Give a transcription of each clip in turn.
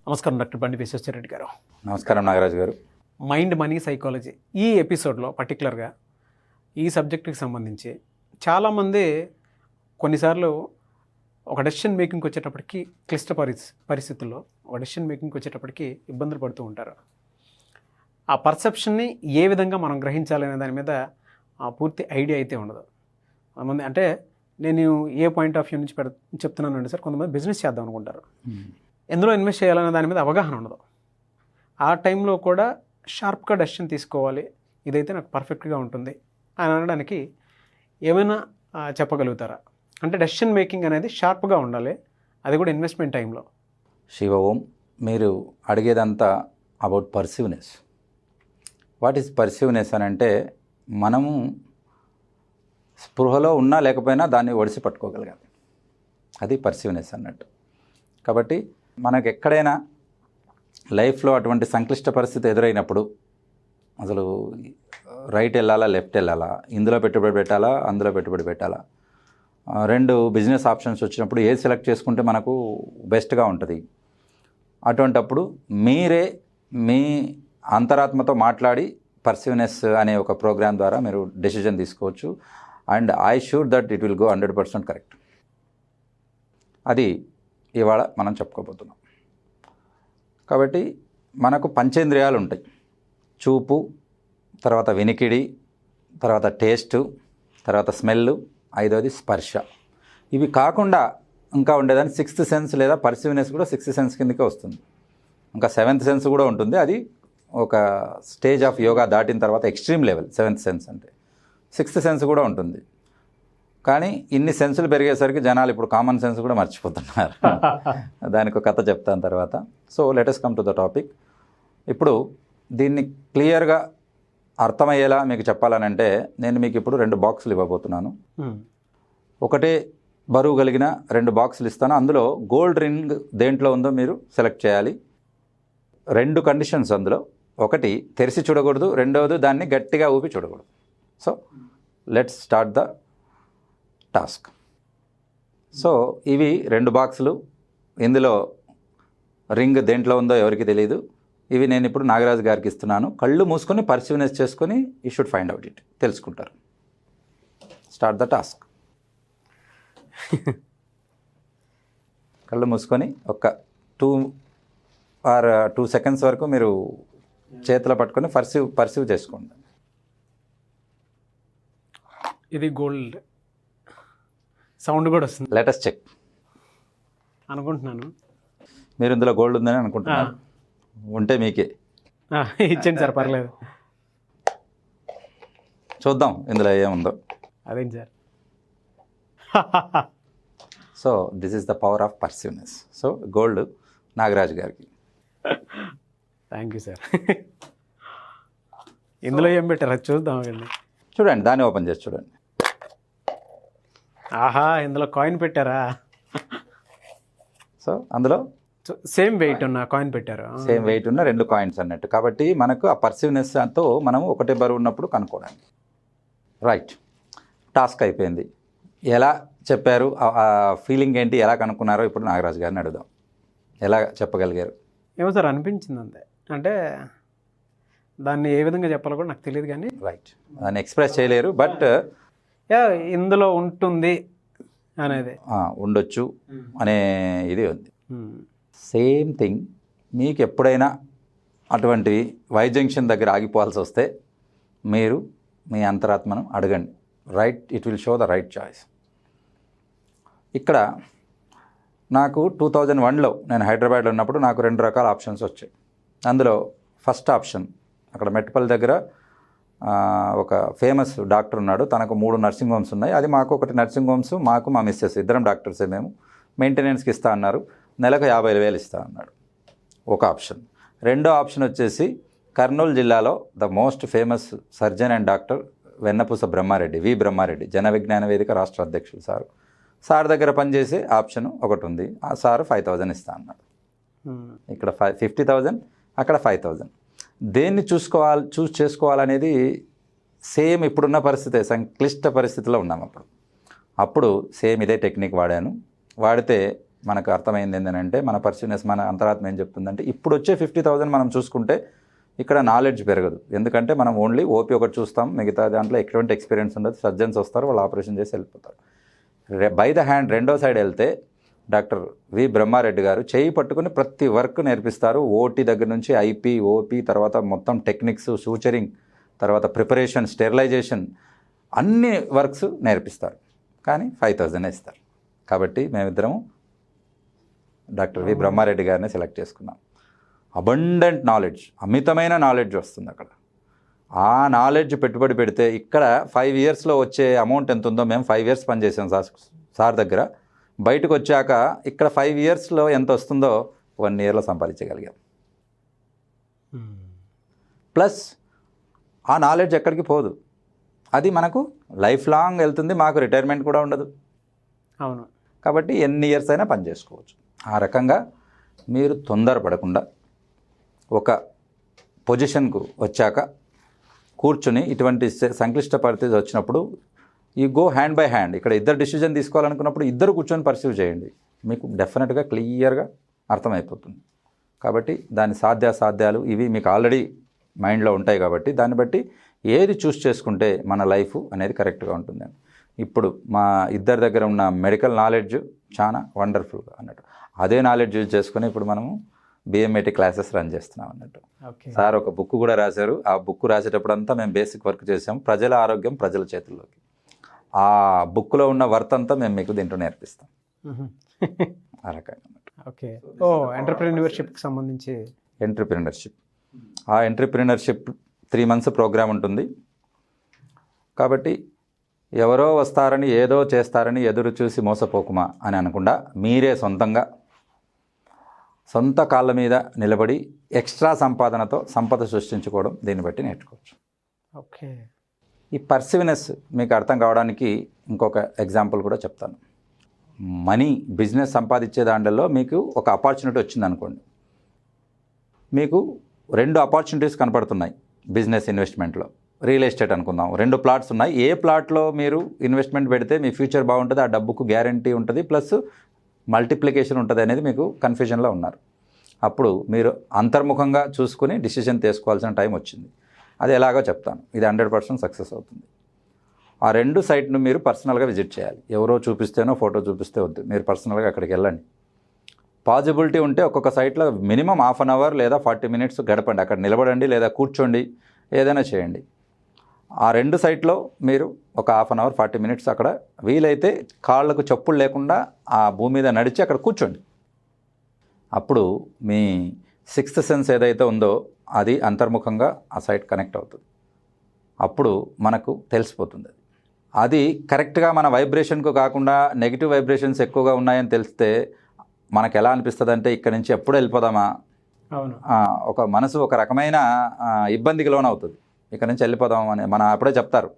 నమస్కారం డాక్టర్ బండి విశ్వేశ్వరరెడ్డి గారు. నమస్కారం నాగరాజు గారు. మైండ్ మనీ సైకాలజీ ఈ ఎపిసోడ్లో పర్టికులర్గా ఈ సబ్జెక్టుకి సంబంధించి చాలామంది కొన్నిసార్లు ఒక డెసిషన్ మేకింగ్కి వచ్చేటప్పటికి క్లిష్ట పరిస్థితుల్లో ఒక డెసిషన్ మేకింగ్కి వచ్చేటప్పటికి ఇబ్బందులు పడుతూ ఉంటారు. ఆ పర్సెప్షన్ని ఏ విధంగా మనం గ్రహించాలి అనే దాని మీద పూర్తి ఐడియా అయితే ఉండదు. కొంతమంది అంటే నేను ఏ పాయింట్ ఆఫ్ వ్యూ నుంచి చెప్తున్నానండి సార్, కొంతమంది బిజినెస్ చేద్దాం అనుకుంటారు, ఎందులో ఇన్వెస్ట్ చేయాలనే దాని మీద అవగాహన ఉండదు. ఆ టైంలో కూడా షార్ప్గా డెసిషన్ తీసుకోవాలి, ఇదైతే నాకు పర్ఫెక్ట్గా ఉంటుంది అని అనడానికి ఏమైనా చెప్పగలుగుతారా? అంటే డెసిషన్ మేకింగ్ అనేది షార్ప్గా ఉండాలి, అది కూడా ఇన్వెస్ట్మెంట్ టైంలో. శివ ఓం. మీరు అడిగేదంతా అబౌట్ పర్సీవ్నెస్. వాట్ ఈస్ పర్సీవ్నెస్ అని అంటే మనము స్పృహలో ఉన్నా లేకపోయినా దాన్ని ఒడిసి పట్టుకోగలగాలి, అది పర్సీవ్నెస్ అన్నట్టు. కాబట్టి మనకు ఎక్కడైనా లైఫ్లో అటువంటి సంక్లిష్ట పరిస్థితి ఎదురైనప్పుడు అసలు రైట్ వెళ్ళాలా లెఫ్ట్ వెళ్ళాలా, ఇందులో పెట్టుబడి పెట్టాలా అందులో పెట్టుబడి పెట్టాలా, రెండు బిజినెస్ ఆప్షన్స్ వచ్చినప్పుడు ఏది సెలెక్ట్ చేసుకుంటే మనకు బెస్ట్గా ఉంటుంది, అటువంటప్పుడు మీరే మీ అంతరాత్మతో మాట్లాడి పర్సీవ్నెస్ అనే ఒక ప్రోగ్రామ్ ద్వారా మీరు డెసిజన్ తీసుకోవచ్చు. And I sure that it will go 100% correct. అది ఇవాళ మనం చెప్పుకోబోతున్నాం. కాబట్టి మనకు పంచేంద్రియాలు ఉంటాయి, చూపు, తర్వాత వినికిడి, తర్వాత టేస్టు, తర్వాత స్మెల్, ఐదోది స్పర్శ. ఇవి కాకుండా ఇంకా ఉండేదాన్ని సిక్స్త్ సెన్స్ లేదా పర్సీవ్నెస్ కూడా సిక్స్త్ సెన్స్ కిందకే వస్తుంది. ఇంకా సెవెంత్ సెన్స్ కూడా ఉంటుంది, అది ఒక స్టేజ్ ఆఫ్ యోగా దాటిన తర్వాత ఎక్స్ట్రీమ్ లెవెల్ సెవెంత్ సెన్స్ అంటే. సిక్స్త్ సెన్స్ కూడా ఉంటుంది. కానీ ఇన్ని సెన్సులు పెరిగేసరికి జనాలు ఇప్పుడు కామన్ సెన్స్ కూడా మర్చిపోతున్నారు. దానికి ఒక కథ చెప్తాను తర్వాత. So let us come to the topic. ఇప్పుడు దీన్ని క్లియర్గా అర్థమయ్యేలా మీకు చెప్పాలనంటే నేను మీకు ఇప్పుడు 2 బాక్సులు ఇవ్వబోతున్నాను. ఒకటే బరువు కలిగిన 2 బాక్సులు ఇస్తాను. అందులో గోల్డ్ రింగ్ దేంట్లో ఉందో మీరు సెలెక్ట్ చేయాలి. 2 కండిషన్స్ అందులో. ఒకటి తెరిచి చూడకూడదు, రెండవది దాన్ని గట్టిగా ఊపి చూడకూడదు. So let's start the task. So ఇవి 2 బాక్సులు. ఇందులో రింగ్ దేంట్లో ఉందో ఎవరికి తెలియదు. ఇవి నేను ఇప్పుడు నాగరాజు గారికి ఇస్తున్నాను. కళ్ళు మూసుకొని పర్సీవ్నెస్ చేసుకొని you should find out it, తెలుసుకుంటారు. Start the task. కళ్ళు మూసుకొని ఒక 2 సెకండ్స్ వరకు మీరు చేతిలో పట్టుకొని పర్సీవ్ చేసుకోండి. ఇది గోల్డ్ సౌండ్ కూడా వస్తుంది. Let us check. అనుకుంటున్నాను మీరు ఇందులో గోల్డ్ ఉందని అనుకుంటున్నారు. ఉంటే మీకే ఇచ్చండి సార్, పర్లేదు. చూద్దాం ఇందులో ఏముందో. అదేంటి sir. So this is the power of perceiveness. So gold Nagaraju గారికి. Thank you sir. ఇందులో ఏం పెట్టారు అది చూద్దాం. చూడండి, దాన్ని ఓపెన్ చేసి చూడండి. ఆహా, ఇందులో కాయిన్ పెట్టారా? సో అందులో సేమ్ వెయిట్ ఉన్న కాయిన్ పెట్టారు. సేమ్ వెయిట్ ఉన్న 2 కాయిన్స్ అన్నట్టు. కాబట్టి మనకు ఆ పర్సీవ్నెస్తో మనం ఒకటే బరువు ఉన్నప్పుడు కనుక్కోవడానికి. రైట్, టాస్క్ అయిపోయింది. ఎలా చెప్పారు, ఆ ఫీలింగ్ ఏంటి, ఎలా కనుక్కున్నారో ఇప్పుడు నాగరాజు గారిని అడుగుదాం. ఎలా చెప్పగలిగారు? ఏమో సార్, అనిపించింది అంతే. అంటే దాన్ని ఏ విధంగా చెప్పాలో కూడా నాకు తెలియదు. కానీ రైట్, దాన్ని ఎక్స్ప్రెస్ చేయలేరు, బట్ ఇందులో ఉంటుంది అనేది, ఉండొచ్చు అనే ఇది ఉంది. సేమ్ థింగ్ మీకు ఎప్పుడైనా అటువంటివి వై జంక్షన్ దగ్గర ఆగిపోవాల్సి వస్తే మీరు మీ అంతరాత్మను అడగండి. Right, it will show the right choice. ఇక్కడ నాకు 2001లో నేను హైదరాబాద్లో ఉన్నప్పుడు నాకు 2 రకాల ఆప్షన్స్ వచ్చాయి. అందులో ఫస్ట్ ఆప్షన్, అక్కడ మెట్పల్లి దగ్గర ఒక ఫేమస్ డాక్టర్ ఉన్నాడు, తనకు 3 నర్సింగ్ హోమ్స్ ఉన్నాయి. అది మాకు ఒకటి నర్సింగ్ హోమ్స్, మాకు మా మిస్సెస్ ఇద్దరం డాక్టర్సే. మేము మెయింటెనెన్స్కి ఇస్తా అన్నారు, నెలకు 50,000 ఇస్తా అన్నాడు. ఒక ఆప్షన్. రెండో ఆప్షన్ వచ్చేసి కర్నూలు జిల్లాలో the most famous surgeon and doctor Vennapusa Brahmareddy, Brahma Reddy, Jana Vignana వేదిక రాష్ట్ర అధ్యక్షులు సార్ దగ్గర పనిచేసే ఆప్షన్ ఒకటి ఉంది. ఆ సార్ 5,000 ఇస్తా అన్నాడు. ఇక్కడ 50,000, అక్కడ 5,000. దేన్ని చూస్ చేసుకోవాలనేది సేమ్ ఇప్పుడున్న పరిస్థితే, సంక్లిష్ట పరిస్థితిలో ఉన్నాం. అప్పుడు సేమ్ ఇదే టెక్నిక్ వాడాను. వాడితే మనకు అర్థమైంది ఏంటంటే మన పర్సీవ్నెస్, మన అంతరాత్మ ఏం చెప్తుందంటే ఇప్పుడు వచ్చే 50,000 మనం చూసుకుంటే ఇక్కడ నాలెడ్జ్ పెరగదు. ఎందుకంటే మనం ఓన్లీ ఓపీ ఒకటి చూస్తాం, మిగతా దాంట్లో ఎటువంటి ఎక్స్పీరియన్స్ ఉండదు. సర్జన్స్ వస్తారు, వాళ్ళు ఆపరేషన్ చేసి వెళ్ళిపోతారు. బై ద హ్యాండ్ రెండో సైడ్ వెళ్తే డాక్టర్ వి బ్రహ్మారెడ్డి గారు చేయి పట్టుకుని ప్రతి వర్క్ నేర్పిస్తారు. ఓటీ దగ్గర నుంచి ఐపీ, ఓపీ, తర్వాత మొత్తం టెక్నిక్స్, సూచరింగ్, తర్వాత ప్రిపరేషన్, స్టెరిలైజేషన్ అన్ని వర్క్స్ నేర్పిస్తారు. కానీ 5,000 ఇస్తారు. కాబట్టి మేమిద్దరం డాక్టర్ వి బ్రహ్మారెడ్డి గారిని సెలెక్ట్ చేసుకున్నాం. అబండెంట్ నాలెడ్జ్, అమితమైన నాలెడ్జ్ వస్తుంది అక్కడ. ఆ నాలెడ్జ్ పెట్టుబడి పెడితే ఇక్కడ 5 ఇయర్స్లో వచ్చే అమౌంట్ ఎంత ఉందో, మేము 5 ఇయర్స్ పనిచేసాం సార్ దగ్గర. బయటకు వచ్చాక ఇక్కడ 5 ఇయర్స్లో ఎంత వస్తుందో 1 ఇయర్లో సంపాదించగలిగాం. ప్లస్ ఆ నాలెడ్జ్ ఎక్కడికి పోదు, అది మనకు లైఫ్ లాంగ్ వెళ్తుంది. మాకు రిటైర్మెంట్ కూడా ఉండదు. అవును. కాబట్టి ఎన్ని ఇయర్స్ అయినా పని చేసుకోవచ్చు. ఆ రకంగా మీరు తొందరపడకుండా ఒక పొజిషన్కు వచ్చాక కూర్చుని ఇటువంటి సంక్లిష్ట పరిస్థితి వచ్చినప్పుడు ఈ గో హ్యాండ్ బై హ్యాండ్. ఇక్కడ ఇద్దరు డిసిజన్ తీసుకోవాలనుకున్నప్పుడు ఇద్దరు కూర్చొని పర్సీవ్ చేయండి, మీకు డెఫినెట్గా క్లియర్గా అర్థమైపోతుంది. కాబట్టి దాని సాధ్యాసాధ్యాలు ఇవి మీకు ఆల్రెడీ మైండ్లో ఉంటాయి. కాబట్టి దాన్ని బట్టి ఏది చూస్ చేసుకుంటే మన లైఫ్ అనేది కరెక్ట్గా ఉంటుందండి. ఇప్పుడు మా ఇద్దరి దగ్గర ఉన్న మెడికల్ నాలెడ్జ్ చాలా వండర్ఫుల్గా అన్నట్టు, అదే నాలెడ్జ్ యూజ్ చేసుకుని ఇప్పుడు మనము బిఎంఏటి క్లాసెస్ రన్ చేస్తున్నాం అన్నట్టు. సార్ ఒక బుక్ కూడా రాశారు. ఆ బుక్ రాసేటప్పుడంతా మేము బేసిక్ వర్క్ చేసాము. ప్రజల ఆరోగ్యం ప్రజల చేతుల్లోకి. ఆ బుక్లో ఉన్న వర్త్ అంతా మేము మీకు దీంట్లో నేర్పిస్తాం. ఆ రకంగా అన్నట్టు. ఓకే. ఎంటర్‌ప్రెన్యూర్‌షిప్‌కి సంబంధించి ఆ ఎంటర్‌ప్రెన్యూర్‌షిప్ 3 months ప్రోగ్రామ్ ఉంటుంది. కాబట్టి ఎవరో వస్తారని, ఏదో చేస్తారని ఎదురు చూసి మోసపోకుమా అని అనకుండా మీరే సొంతంగా సొంత కాళ్ళ మీద నిలబడి ఎక్స్ట్రా సంపాదనతో సంపద సృష్టించుకోవడం, దీన్ని బట్టి నేర్చుకోవచ్చు. ఓకే. ఈ పర్సివ్నెస్ మీకు అర్థం కావడానికి ఇంకొక ఎగ్జాంపుల్ కూడా చెప్తాను. మనీ, బిజినెస్ సంపాదించే దాంట్లో మీకు ఒక ఆపర్చునిటీ వచ్చిందనుకోండి. మీకు 2 ఆపర్చునిటీస్ కనపడుతున్నాయి బిజినెస్ ఇన్వెస్ట్మెంట్లో. రియల్ ఎస్టేట్ అనుకుందాం, 2 ప్లాట్స్ ఉన్నాయి. ఏ ప్లాట్లో మీరు ఇన్వెస్ట్మెంట్ పెడితే మీ ఫ్యూచర్ బాగుంటుంది, ఆ డబ్బుకు గ్యారంటీ ఉంటుంది, ప్లస్ మల్టిప్లికేషన్ ఉంటుంది అనేది మీకు కన్ఫ్యూజన్లో ఉన్నారు. అప్పుడు మీరు అంతర్ముఖంగా చూసుకుని డిసిషన్ తీసుకోవాల్సిన టైం వచ్చింది. అది ఎలాగో చెప్తాను. ఇది 100% సక్సెస్ అవుతుంది. ఆ 2 సైట్ను మీరు పర్సనల్గా విజిట్ చేయాలి. ఎవరో చూపిస్తేనో ఫోటో చూపిస్తే వద్దు, మీరు పర్సనల్గా అక్కడికి వెళ్ళండి. పాజిబిలిటీ ఉంటే ఒక్కొక్క సైట్లో మినిమం 1/2 hour లేదా 40 minutes గడపండి. అక్కడ నిలబడండి లేదా కూర్చోండి, ఏదైనా చేయండి. ఆ 2 సైట్లో మీరు ఒక 1/2 hour 40 minutes అక్కడ వీలైతే కాళ్ళకు చెప్పులు లేకుండా ఆ భూమి మీద నడిచి అక్కడ కూర్చోండి. అప్పుడు మీ 6th సెన్స్ ఏదైతే ఉందో అది అంతర్ముఖంగా ఆ సైట్ కనెక్ట్ అవుతుంది. అప్పుడు మనకు తెలిసిపోతుంది. అది కరెక్ట్గా మన వైబ్రేషన్కు కాకుండా నెగిటివ్ వైబ్రేషన్స్ ఎక్కువగా ఉన్నాయని తెలిస్తే మనకు ఎలా అనిపిస్తుంది అంటే ఇక్కడ నుంచి ఎప్పుడు వెళ్ళిపోదామా, అవును, ఒక మనసు ఒక రకమైన ఇబ్బందికి లోనవుతుంది. ఇక్కడ నుంచి వెళ్ళిపోదాం అని మనం అప్పుడే చెప్తారు.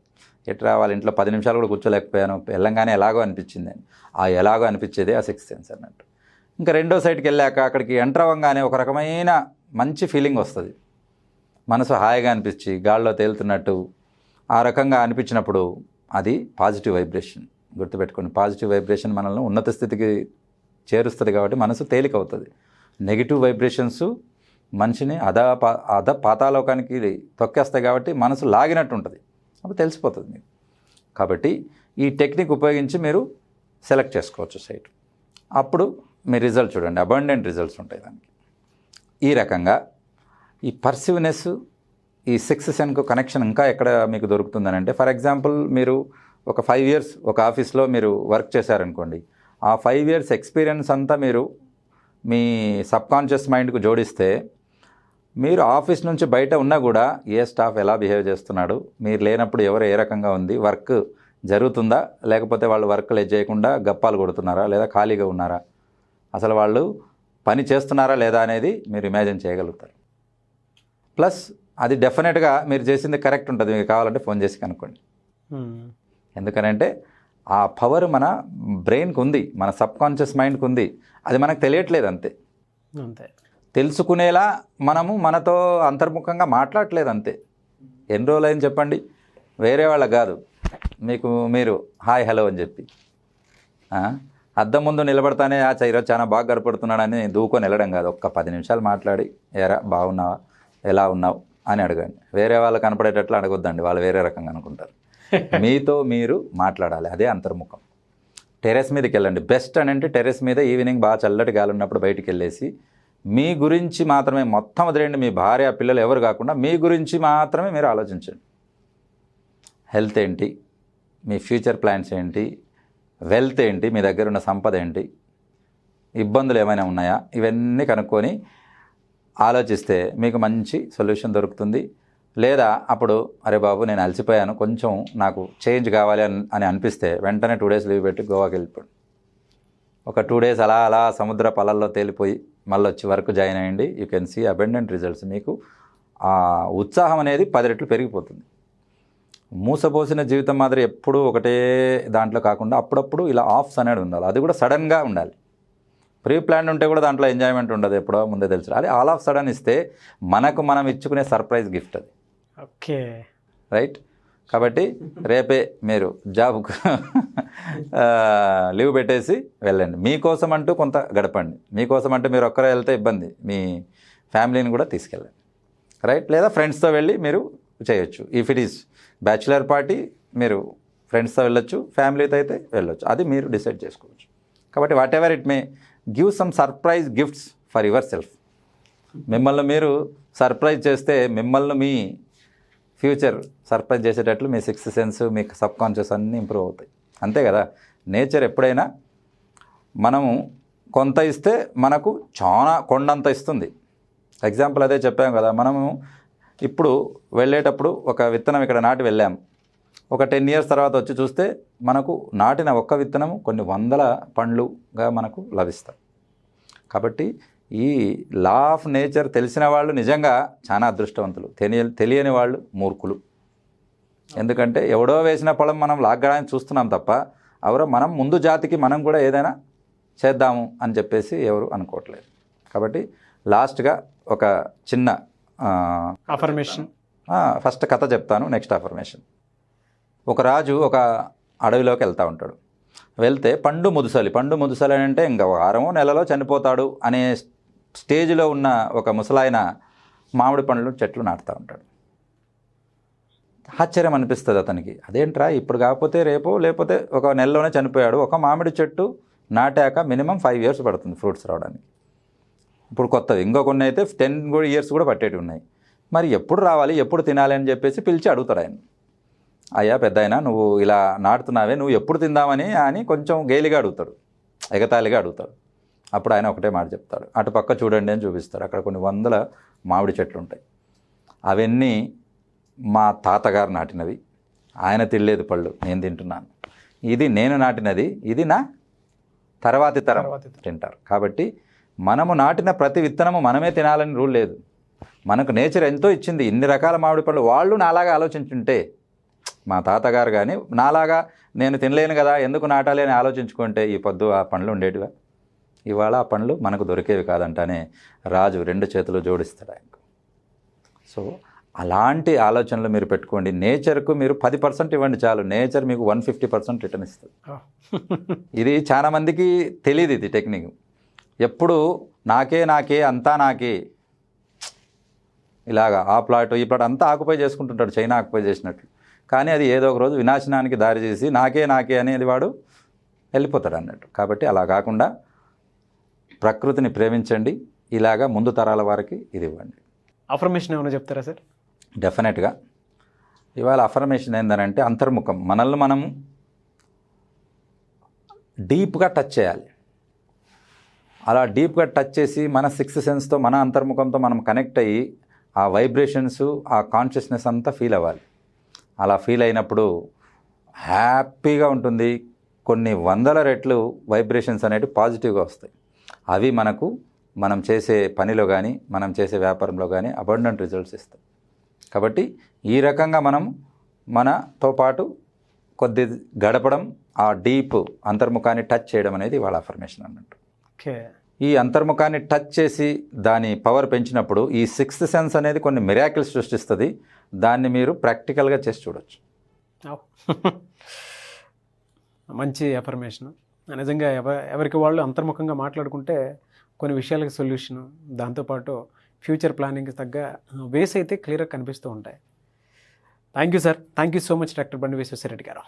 ఎట్లా వాళ్ళ ఇంట్లో 10 నిమిషాలు కూడా కూర్చోలేకపోయాను, వెళ్ళంగానే ఎలాగో అనిపించింది అని. ఆ ఎలాగో అనిపించేదే ఆ 6th సెన్స్ అన్నట్టు. ఇంకా 2వ సైట్కి వెళ్ళాక అక్కడికి ఎంటర్ అవ్వగానే ఒక రకమైన మంచి ఫీలింగ్ వస్తుంది. మనసు హాయిగా అనిపించి గాల్లో తేలుతున్నట్టు ఆ రకంగా అనిపించినప్పుడు అది పాజిటివ్ వైబ్రేషన్. గుర్తుపెట్టుకోండి, పాజిటివ్ వైబ్రేషన్ మనల్ని ఉన్నత స్థితికి చేరుస్తుంది. కాబట్టి మనసు తేలికవుతుంది. నెగిటివ్ వైబ్రేషన్స్ మనిషిని పాతాళలోకానికి తొక్కేస్తాయి. కాబట్టి మనసు లాగినట్టు ఉంటుంది. అప్పుడు తెలిసిపోతుంది మీకు. కాబట్టి ఈ టెక్నిక్ ఉపయోగించి మీరు సెలెక్ట్ చేసుకోవచ్చు సైట్. అప్పుడు మీ రిజల్ట్ చూడండి, అబండెంట్ రిజల్ట్స్ ఉంటాయి దానికి. ఈ రకంగా ఈ పర్సివ్నెస్, ఈ 6th సెన్స్కు కనెక్షన్ ఇంకా ఎక్కడ మీకు దొరుకుతుందని అంటే, ఫర్ ఎగ్జాంపుల్ మీరు ఒక 5 years ఒక ఆఫీస్లో మీరు వర్క్ చేశారనుకోండి. ఆ 5 years ఎక్స్పీరియన్స్ అంతా మీరు మీ సబ్కాన్షియస్ మైండ్కు జోడిస్తే మీరు ఆఫీస్ నుంచి బయట ఉన్నా కూడా ఏ స్టాఫ్ ఎలా బిహేవ్ చేస్తున్నాడు, మీరు లేనప్పుడు ఎవరు ఏ రకంగా ఉంది, వర్క్ జరుగుతుందా లేకపోతే వాళ్ళు వర్క్ చేయకుండా గప్పాలు కొడుతున్నారా లేదా ఖాళీగా ఉన్నారా, అసలు వాళ్ళు పని చేస్తున్నారా లేదా అనేది మీరు ఇమాజిన్ చేయగలుగుతారు. ప్లస్ అది డెఫినెట్గా మీరు చేసింది కరెక్ట్ ఉంటుంది. మీకు కావాలంటే ఫోన్ చేసి కనుక్కోండి. ఎందుకనంటే ఆ పవర్ మన బ్రెయిన్కి ఉంది, మన సబ్కాన్షియస్ మైండ్కి ఉంది. అది మనకు తెలియట్లేదు అంతే. తెలుసుకునేలా మనము మనతో అంతర్ముఖంగా మాట్లాడట్లేదు అంతే. ఎన్ని రోజులు అయింది చెప్పండి, వేరే వాళ్ళకి కాదు, మీరు హాయ్ హలో అని చెప్పి అద్దం ముందు నిలబడతానే ఈరోజు చాలా బాగా గడపడుతున్నాడని దూకొని వెళ్ళడం కాదు. ఒక్క 10 నిమిషాలు మాట్లాడి ఏరా బాగున్నావా, ఎలా ఉన్నావు అని అడగండి. వేరే వాళ్ళు కనపడేటట్లు అడగొద్దండి, వాళ్ళు వేరే రకంగా అనుకుంటారు. మీతో మీరు మాట్లాడాలి, అదే అంతర్ముఖం. టెర్రస్ మీదకి వెళ్ళండి. బెస్ట్ అని అంటే టెర్రస్ మీద ఈవినింగ్ బాగా చల్లటి గాలి ఉన్నప్పుడు బయటికి వెళ్ళేసి మీ గురించి మాత్రమే మొత్తం వదిలేయండి. మీ భార్య పిల్లలు ఎవరు కాకుండా మీ గురించి మాత్రమే మీరు ఆలోచించండి. హెల్త్ ఏంటి, మీ ఫ్యూచర్ ప్లాన్స్ ఏంటి, వెల్త్ ఏంటి, మీ దగ్గర ఉన్న సంపద ఏంటి, ఇబ్బందులు ఏమైనా ఉన్నాయా, ఇవన్నీ కనుక్కొని ఆలోచిస్తే మీకు మంచి సొల్యూషన్ దొరుకుతుంది. లేదా అప్పుడు అరే బాబు నేను అలసిపోయాను, కొంచెం నాకు చేంజ్ కావాలి అని అనిపిస్తే వెంటనే 2 days లీవ్ పెట్టి గోవాకి వెళ్ళిపోండి. ఒక 2 days అలా సముద్ర పొలాల్లో తేలిపోయి మళ్ళీ వచ్చి వర్క్ జాయిన్ అయ్యండి. You can see abundant results. మీకు ఆ ఉత్సాహం అనేది 10 రెట్లు పెరిగిపోతుంది. మూసపోసిన జీవితం మాదిరి ఎప్పుడూ ఒకటే దాంట్లో కాకుండా అప్పుడప్పుడు ఇలా ఆఫ్స్ అనేది ఉండాలి. అది కూడా సడన్గా ఉండాలి. ప్రీ ప్లాన్ ఉంటే కూడా దాంట్లో ఎంజాయ్మెంట్ ఉండదు, ఎప్పుడో ముందే తెలుసు. అది ఆల్ ఆఫ్ సడన్ ఇస్తే మనకు మనం ఇచ్చుకునే సర్ప్రైజ్ గిఫ్ట్ అది. Okay right. కాబట్టి రేపే మీరు జాబ్కు లీవ్ పెట్టేసి వెళ్ళండి. మీకోసం అంటూ కొంత గడపండి. మీకోసం అంటే మీరు ఒక్కరే వెళ్తే ఇబ్బంది, మీ ఫ్యామిలీని కూడా తీసుకెళ్ళండి. రైట్. లేదా ఫ్రెండ్స్తో వెళ్ళి మీరు చేయొచ్చు. If it is bachelor party మీరు ఫ్రెండ్స్తో వెళ్ళొచ్చు, ఫ్యామిలీతో అయితే వెళ్ళొచ్చు. అది మీరు డిసైడ్ చేసుకోవచ్చు. కాబట్టి what ever it may give some surprise gifts for your self. మిమ్మల్ని మీరు సర్ప్రైజ్ చేస్తే మిమ్మల్ని మీ ఫ్యూచర్ సర్ప్రైజ్ చేసేటట్లు మీ 6th సెన్స్, మీ సబ్కాన్షియస్ అన్నీ ఇంప్రూవ్ అవుతాయి. అంతే కదా. నేచర్ ఎప్పుడైనా మనము కొంత ఇస్తే మనకు చాలా కొండంత ఇస్తుంది. ఎగ్జాంపుల్ అదే చెప్పాం కదా. మనము ఇప్పుడు వెళ్ళేటప్పుడు ఒక విత్తనం ఇక్కడ నాటి వెళ్ళాం. ఒక 10 years తర్వాత వచ్చి చూస్తే మనకు నాటిన ఒక్క విత్తనము కొన్ని 100 పండ్లుగా మనకు లభిస్తాయి. కాబట్టి ఈ లా ఆఫ్ నేచర్ తెలిసిన వాళ్ళు నిజంగా చాలా అదృష్టవంతులు, తెలియని వాళ్ళు మూర్ఖులు. ఎందుకంటే ఎవడో వేసిన పొలం మనం లాగ్గడానికి చూస్తున్నాం తప్ప మనం ముందు జాతికి మనం కూడా ఏదైనా చేద్దాము అని చెప్పేసి ఎవరు అనుకోవట్లేదు. కాబట్టి లాస్ట్గా ఒక చిన్న అఫర్మేషన్, ఫస్ట్ కథ చెప్తాను, నెక్స్ట్ అఫర్మేషన్. ఒక రాజు ఒక అడవిలోకి వెళ్తూ ఉంటాడు. వెళ్తే పండు ముదుసలి అని అంటే ఇంకా 6 నెలలో చనిపోతాడు అనే స్టేజ్లో ఉన్న ఒక ముసలాయన మామిడి పండ్లు చెట్లు నాటుతూ ఉంటాడు. ఆశ్చర్యం అనిపిస్తుంది అతనికి. అదేంట్రా ఇప్పుడు కాకపోతే రేపు, లేకపోతే ఒక నెలలోనే చనిపోయాడు. ఒక మామిడి చెట్టు నాటాక మినిమం 5 years పడుతుంది ఫ్రూట్స్ రావడానికి. ఇప్పుడు కొత్తవి ఇంకో కొన్ని అయితే 10 years కూడా పట్టేవి ఉన్నాయి. మరి ఎప్పుడు రావాలి, ఎప్పుడు తినాలి అని చెప్పేసి పిలిచి అడుగుతాడు ఆయన. అయ్యా పెద్దాయన, నువ్వు ఇలా నాటుతున్నావే, నువ్వు ఎప్పుడు తిందామని అని కొంచెం గేలిగా అడుగుతాడు, ఎగతాళిగా అడుగుతాడు. అప్పుడు ఆయన ఒకటే మాట చెప్తాడు. అటు పక్క చూడండి అని చూపిస్తాడు. అక్కడ కొన్ని 100 మామిడి చెట్లు ఉంటాయి. అవన్నీ మా తాతగారు నాటినవి. ఆయన తినలేదు పళ్ళు, నేను తింటున్నాను. ఇది నేను నాటినది, ఇది నా తర్వాతి తరం తింటారు. కాబట్టి మనము నాటిన ప్రతి విత్తనము మనమే తినాలని రూల్ లేదు. మనకు నేచర్ ఎంతో ఇచ్చింది, ఇన్ని రకాల మామిడి పళ్ళు. వాళ్ళు నాలాగా ఆలోచించుంటే, మా తాతగారు కానీ నాలాగా నేను తినలేను కదా ఎందుకు నాటాలి అని ఆలోచించుకుంటే ఈ పొద్దు ఆ పండ్లు ఉండేటివా? ఇవాళ ఆ పండ్లు మనకు దొరికేవి కాదంటానే రాజు 2 చేతులు జోడిస్తాడు ఆయనకు. సో అలాంటి ఆలోచనలు మీరు పెట్టుకోండి. నేచర్కు మీరు 10% ఇవ్వండి చాలు, నేచర్ మీకు 150% రిటర్న్ ఇస్తుంది. ఇది చాలామందికి తెలియదు ఇది టెక్నిక్. ఎప్పుడు నాకే అంతా నాకే, ఇలాగా ఆ ప్లాట్ ఈ ప్లాట్ అంతా ఆక్యుపై చేసుకుంటుంటాడు, చైనా ఆక్యుపై చేసినట్లు. కానీ అది ఏదో ఒక రోజు వినాశనానికి దారి చేసి నాకే అనేది వాడు వెళ్ళిపోతాడు అన్నట్టు. కాబట్టి అలా కాకుండా ప్రకృతిని ప్రేమించండి. ఇలాగా ముందు తరాల వారికి ఇది ఇవ్వండి. అఫర్మేషన్ ఏమైనా చెప్తారా సార్? డెఫినెట్గా. ఇవాళ అఫర్మేషన్ ఏంటంటే అంతర్ముఖం. మనల్ని మనం డీప్గా టచ్ చేయాలి. అలా డీప్గా టచ్ చేసి మన 6th సెన్స్తో, మన అంతర్ముఖంతో మనం కనెక్ట్ అయ్యి ఆ వైబ్రేషన్స్, ఆ కాన్షియస్నెస్ అంతా ఫీల్ అవ్వాలి. అలా ఫీల్ అయినప్పుడు హ్యాపీగా ఉంటుంది. కొన్ని 100 రెట్లు వైబ్రేషన్స్ అనేవి పాజిటివ్గా వస్తాయి. అవి మనం చేసే పనిలో కానీ, మనం చేసే వ్యాపారంలో కానీ అబండెంట్ రిజల్ట్స్ ఇస్తాయి. కాబట్టి ఈ రకంగా మనతో పాటు కొద్ది గడపడం, ఆ డీప్ అంతర్ముఖాన్ని టచ్ చేయడం అనేది వాళ్ళ అఫర్మేషన్ అన్నట్టు. ఓకే. ఈ అంతర్ముఖాన్ని టచ్ చేసి దాని పవర్ పెంచినప్పుడు ఈ 6th సెన్స్ అనేది కొన్ని మిరాకిల్స్ సృష్టిస్తుంది. దాన్ని మీరు ప్రాక్టికల్గా చేసి చూడొచ్చు. మంచి అఫర్మేషన్. నిజంగా ఎవరికి వాళ్ళు అంతర్ముఖంగా మాట్లాడుకుంటే కొన్ని విషయాలకు సొల్యూషన్, దాంతోపాటు ఫ్యూచర్ ప్లానింగ్కి తగ్గ వేస్ అయితే క్లియర్గా కనిపిస్తూ ఉంటాయి. Thank you sir. Thank you so much doctor బండి విశ్వేశ్వరరెడ్డి గారు.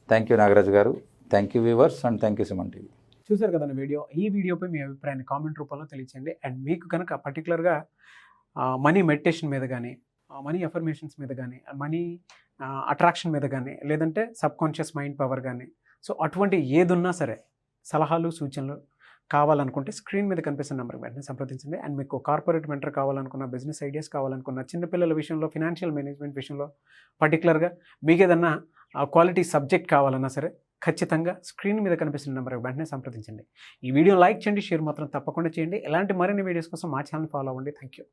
థ్యాంక్ యూ నాగరాజు గారు. Thank you viewers and thank you Suman TV. చూసారు కదండి వీడియో. ఈ వీడియోపై మీ అభిప్రాయాన్ని కామెంట్ రూపంలో తెలియచేయండి. అండ్ మీకు కనుక పర్టికులర్గా మనీ మెడిటేషన్ మీద కానీ, మనీ అఫర్మేషన్స్ మీద కానీ, మనీ అట్రాక్షన్ మీద కానీ, లేదంటే సబ్కాన్షియస్ మైండ్ పవర్ కానీ, సో అటువంటి ఏదున్నా సరే సలహాలు సూచనలు కావాలనుకుంటే స్క్రీన్ మీద కనిపిస్తున్న నెంబర్కి వెంటనే సంప్రదించండి. అండ్ మీకు కార్పొరేట్ మెంటర్ కావాలనుకున్న, బిజినెస్ ఐడియాస్ కావాలనుకున్న, చిన్నపిల్లల విషయంలో ఫినాన్షియల్ మేనేజ్మెంట్ విషయంలో పర్టికులర్గా మీకు ఏదన్నా క్వాలిటీ సబ్జెక్ట్ కావాలన్నా సరే ఖచ్చితంగా స్క్రీన్ మీద కనిపిస్తున్న నెంబర్కి వెంటనే సంప్రదించండి. ఈ వీడియో లైక్ చేయండి, షేర్ మాత్రం తప్పకుండా చేయండి. ఇలాంటి మరిన్ని వీడియోస్ కోసం మా ఛానల్ ఫాలో అవ్వండి. Thank you.